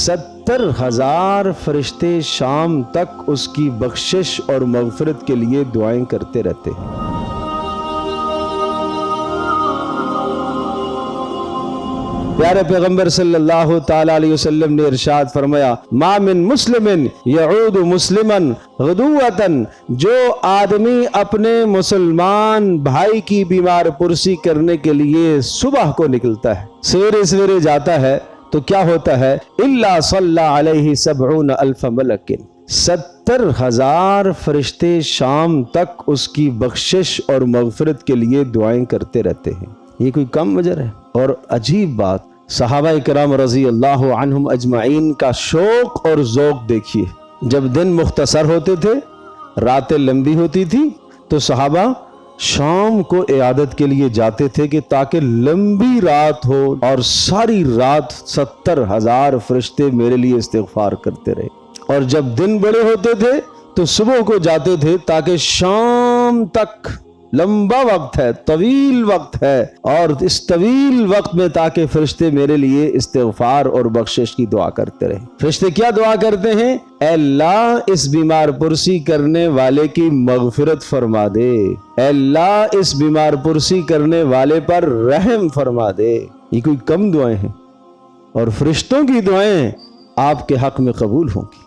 70,000 فرشتے شام تک اس کی بخشش اور مغفرت کے لیے دعائیں کرتے رہتے ہیں۔ پیارے پیغمبر صلی اللہ تعالی علیہ وسلم نے ارشاد فرمایا، ما من مسلم یعود مسلما غدوۃ، جو آدمی اپنے مسلمان بھائی کی بیمار پرسی کرنے کے لیے صبح کو نکلتا ہے، سویرے سویرے جاتا ہے، تو کیا ہوتا ہے؟ الا صلی علیہ 70,000 ملک، 70,000 فرشتے شام تک اس کی بخشش اور مغفرت کے لیے دعائیں کرتے رہتے ہیں۔ یہ کوئی کم اجر ہے؟ اور عجیب بات، صحابہ کرام رضی اللہ عنہم اجمعین کا شوق اور ذوق دیکھیے۔ جب دن مختصر ہوتے تھے، راتیں لمبی ہوتی تھی، تو صحابہ شام کو عیادت کے لیے جاتے تھے کہ تاکہ لمبی رات ہو اور ساری رات 70,000 فرشتے میرے لیے استغفار کرتے رہے۔ اور جب دن بڑے ہوتے تھے تو صبح کو جاتے تھے تاکہ شام تک لمبا وقت ہے، طویل وقت ہے، اور اس طویل وقت میں تاکہ فرشتے میرے لیے استغفار اور بخشش کی دعا کرتے رہیں۔ فرشتے کیا دعا کرتے ہیں؟ اے اللہ اس بیمار پرسی کرنے والے کی مغفرت فرما دے، اے اللہ اس بیمار پرسی کرنے والے پر رحم فرما دے۔ یہ کوئی کم دعائیں ہیں، اور فرشتوں کی دعائیں آپ کے حق میں قبول ہوں گی۔